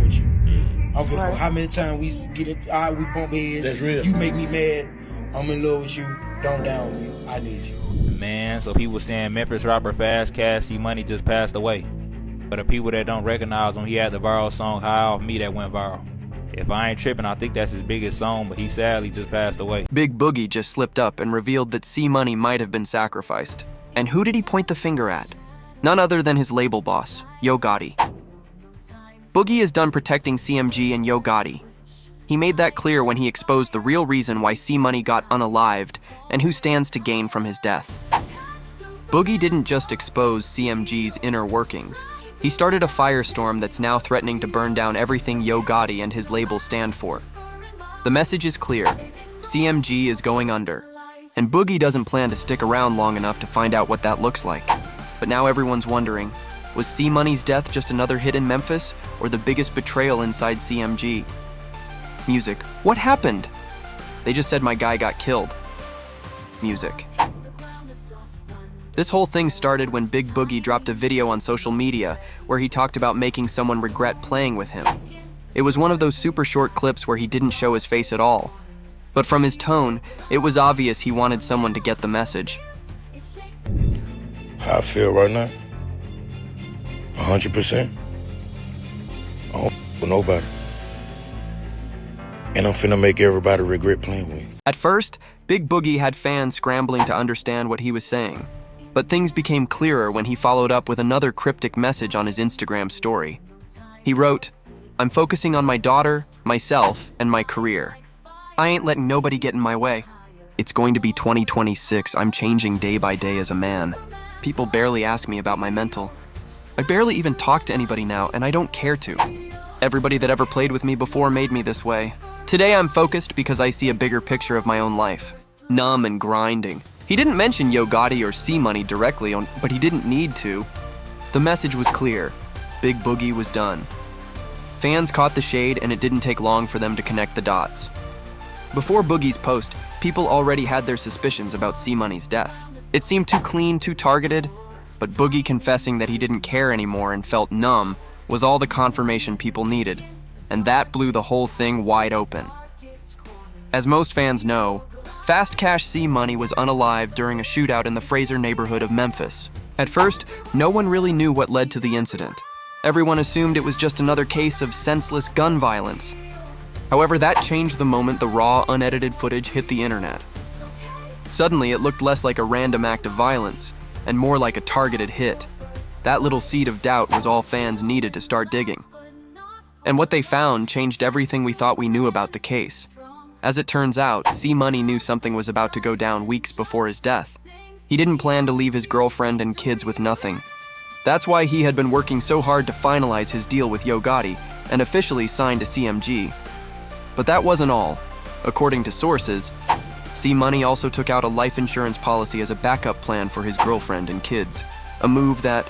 with you. I don't give a fuck how many times we get it, we bump heads. That's real. You make me mad. I'm in love with you. Don't down with me. I need you. Man, so people saying Memphis rapper Fast Cash C Money just passed away. For the people that don't recognize him, he had the viral song High Off Me that went viral. If I ain't tripping, I think that's his biggest song, but he sadly just passed away. Big Boogie just slipped up and revealed that C Money might have been sacrificed. And who did he point the finger at? None other than his label boss, Yo Gotti. Boogie is done protecting CMG and Yo Gotti. He made that clear when he exposed the real reason why C Money got unalived and who stands to gain from his death. Boogie didn't just expose CMG's inner workings. He started a firestorm that's now threatening to burn down everything Yo Gotti and his label stand for. The message is clear. CMG is going under. And Boogie doesn't plan to stick around long enough to find out what that looks like. But now everyone's wondering, was C Money's death just another hit in Memphis or the biggest betrayal inside CMG? Music. What happened? They just said my guy got killed. Music. This whole thing started when Big Boogie dropped a video on social media where he talked about making someone regret playing with him. It was one of those super short clips where he didn't show his face at all. But from his tone, it was obvious he wanted someone to get the message. How I feel right now? 100%. I don't with nobody. And I'm finna make everybody regret playing with me. At first, Big Boogie had fans scrambling to understand what he was saying. But things became clearer when he followed up with another cryptic message on his Instagram story. He wrote, "I'm focusing on my daughter, myself, and my career. I ain't letting nobody get in my way. It's going to be 2026. I'm changing day by day as a man. People barely ask me about my mental. I barely even talk to anybody now, and I don't care to. Everybody that ever played with me before made me this way. Today I'm focused because I see a bigger picture of my own life. Numb and grinding." He didn't mention Yo Gotti or C Money directly, but he didn't need to. The message was clear. Big Boogie was done. Fans caught the shade, and it didn't take long for them to connect the dots. Before Boogie's post, people already had their suspicions about C Money's death. It seemed too clean, too targeted, but Boogie confessing that he didn't care anymore and felt numb was all the confirmation people needed, and that blew the whole thing wide open. As most fans know, Fast Cash C Money was unalive during a shootout in the Fraser neighborhood of Memphis. At first, no one really knew what led to the incident. Everyone assumed it was just another case of senseless gun violence. However, that changed the moment the raw, unedited footage hit the internet. Suddenly, it looked less like a random act of violence and more like a targeted hit. That little seed of doubt was all fans needed to start digging. And what they found changed everything we thought we knew about the case. As it turns out, C Money knew something was about to go down weeks before his death. He didn't plan to leave his girlfriend and kids with nothing. That's why he had been working so hard to finalize his deal with Yo Gotti and officially signed to CMG. But that wasn't all. According to sources, C Money also took out a life insurance policy as a backup plan for his girlfriend and kids. A move that,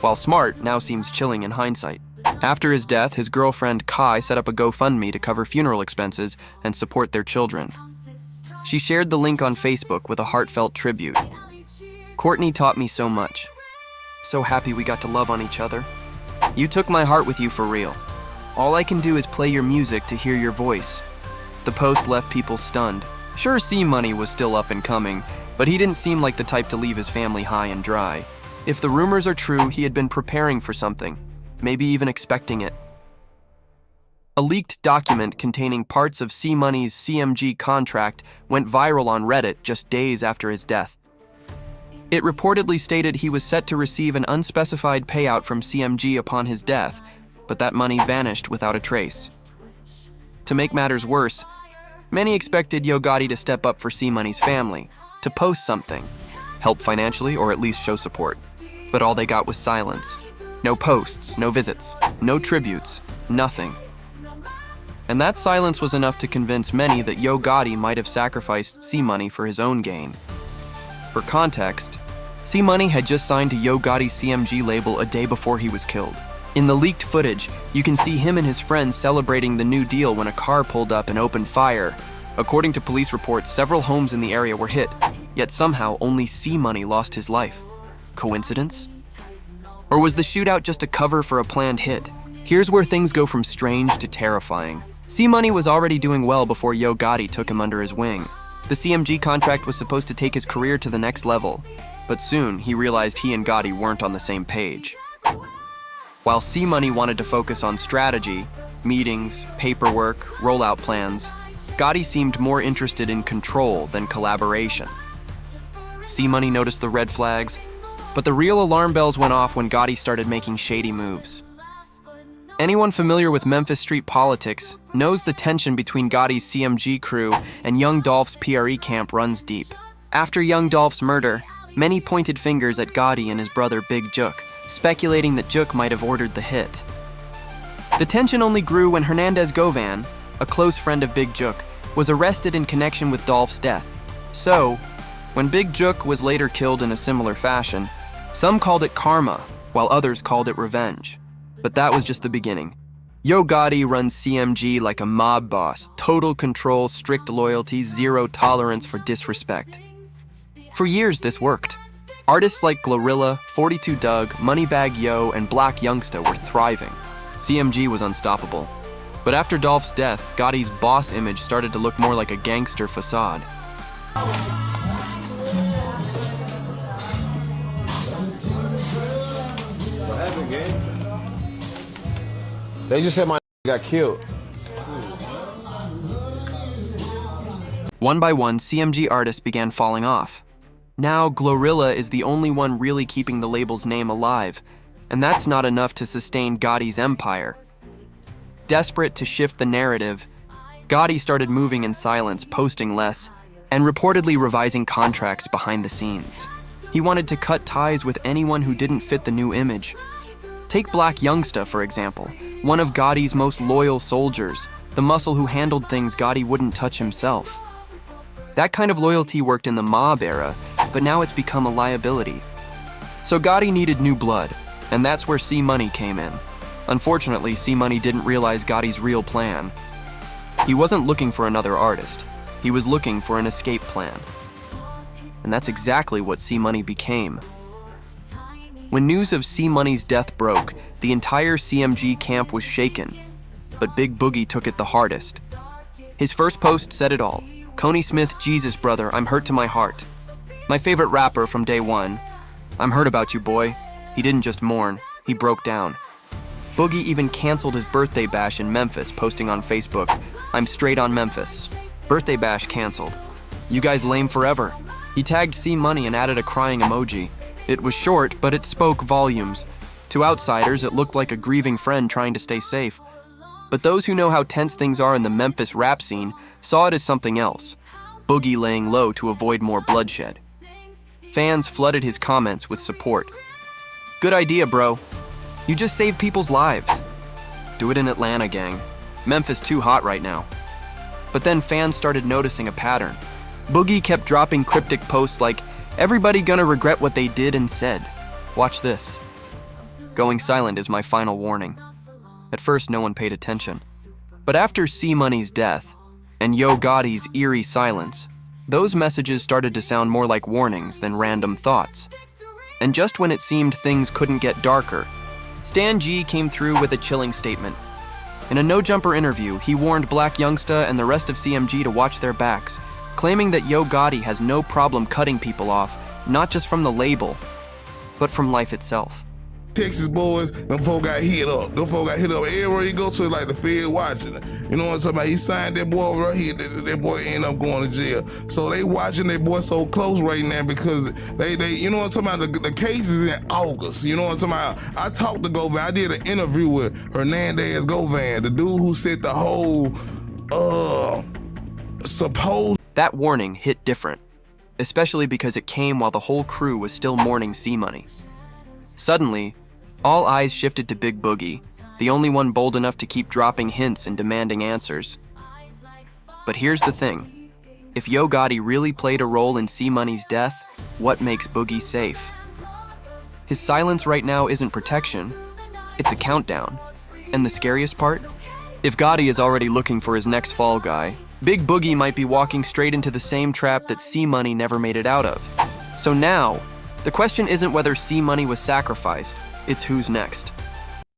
while smart, now seems chilling in hindsight. After his death, his girlfriend Kai set up a GoFundMe to cover funeral expenses and support their children. She shared the link on Facebook with a heartfelt tribute. "Courtney taught me so much. So happy we got to love on each other. You took my heart with you for real. All I can do is play your music to hear your voice." The post left people stunned. Sure, C Money was still up and coming, but he didn't seem like the type to leave his family high and dry. If the rumors are true, he had been preparing for something. Maybe even expecting it. A leaked document containing parts of C Money's CMG contract went viral on Reddit just days after his death. It reportedly stated he was set to receive an unspecified payout from CMG upon his death, but that money vanished without a trace. To make matters worse, many expected Yo Gotti to step up for C Money's family, to post something, help financially or at least show support. But all they got was silence. No posts, no visits, no tributes, nothing. And that silence was enough to convince many that Yo Gotti might have sacrificed C Money for his own gain. For context, C Money had just signed to Yo Gotti's CMG label a day before he was killed. In the leaked footage, you can see him and his friends celebrating the new deal when a car pulled up and opened fire. According to police reports, several homes in the area were hit, yet somehow only C Money lost his life. Coincidence? Or was the shootout just a cover for a planned hit? Here's where things go from strange to terrifying. C-Money was already doing well before Yo Gotti took him under his wing. The CMG contract was supposed to take his career to the next level, but soon he realized he and Gotti weren't on the same page. While C-Money wanted to focus on strategy, meetings, paperwork, rollout plans, Gotti seemed more interested in control than collaboration. C-Money noticed the red flags, but the real alarm bells went off when Gotti started making shady moves. Anyone familiar with Memphis street politics knows the tension between Gotti's CMG crew and Young Dolph's PRE camp runs deep. After Young Dolph's murder, many pointed fingers at Gotti and his brother Big Jook, speculating that Jook might have ordered the hit. The tension only grew when Hernandez Govan, a close friend of Big Jook, was arrested in connection with Dolph's death. So, when Big Jook was later killed in a similar fashion, some called it karma, while others called it revenge. But that was just the beginning. Yo Gotti runs CMG like a mob boss, total control, strict loyalty, zero tolerance for disrespect. For years, this worked. Artists like Glorilla, 42 Doug, Moneybag Yo, and Black Youngsta were thriving. CMG was unstoppable. But after Dolph's death, Gotti's boss image started to look more like a gangster facade. What happened, gang? They just said my got killed. One by one, CMG artists began falling off. Now, Glorilla is the only one really keeping the label's name alive, and that's not enough to sustain Gotti's empire. Desperate to shift the narrative, Gotti started moving in silence, posting less, and reportedly revising contracts behind the scenes. He wanted to cut ties with anyone who didn't fit the new image. Take Black Youngsta, for example, one of Gotti's most loyal soldiers, the muscle who handled things Gotti wouldn't touch himself. That kind of loyalty worked in the mob era, but now it's become a liability. So Gotti needed new blood, and that's where C-Money came in. Unfortunately, C-Money didn't realize Gotti's real plan. He wasn't looking for another artist. He was looking for an escape plan. And that's exactly what C-Money became. When news of C-Money's death broke, the entire CMG camp was shaken, but Big Boogie took it the hardest. His first post said it all. Coney Smith, Jesus brother, I'm hurt to my heart. My favorite rapper from day one. I'm hurt about you, boy. He didn't just mourn, he broke down. Boogie even canceled his birthday bash in Memphis, posting on Facebook, I'm straight on Memphis. Birthday bash canceled. You guys lame forever. He tagged C-Money and added a crying emoji. It was short, but it spoke volumes. To outsiders, it looked like a grieving friend trying to stay safe. But those who know how tense things are in the Memphis rap scene saw it as something else. Boogie laying low to avoid more bloodshed. Fans flooded his comments with support. Good idea, bro. You just saved people's lives. Do it in Atlanta, gang. Memphis too hot right now. But then fans started noticing a pattern. Boogie kept dropping cryptic posts like, everybody gonna regret what they did and said. Watch this. Going silent is my final warning. At first, no one paid attention. But after C-Money's death, and Yo Gotti's eerie silence, those messages started to sound more like warnings than random thoughts. And just when it seemed things couldn't get darker, Stan G came through with a chilling statement. In a no-jumper interview, he warned Black Youngsta and the rest of CMG to watch their backs, claiming that Yo Gotti has no problem cutting people off, not just from the label, but from life itself. Texas boys, them folk got hit up. Them folk got hit up everywhere you go to, like the Fed watching it. You know what I'm talking about? He signed that boy over here, that boy ended up going to jail. So they watching that boy so close right now because they you know what I'm talking about? The case is in August. You know what I'm talking about? I talked to Govan. I did an interview with Hernandez Govan, the dude who said the whole supposed. That warning hit different, especially because it came while the whole crew was still mourning C-Money. Suddenly, all eyes shifted to Big Boogie, the only one bold enough to keep dropping hints and demanding answers. But here's the thing. If Yo Gotti really played a role in C-Money's death, what makes Boogie safe? His silence right now isn't protection, it's a countdown. And the scariest part? If Gotti is already looking for his next fall guy, Big Boogie might be walking straight into the same trap that C-Money never made it out of. So now, the question isn't whether C-Money was sacrificed, it's who's next.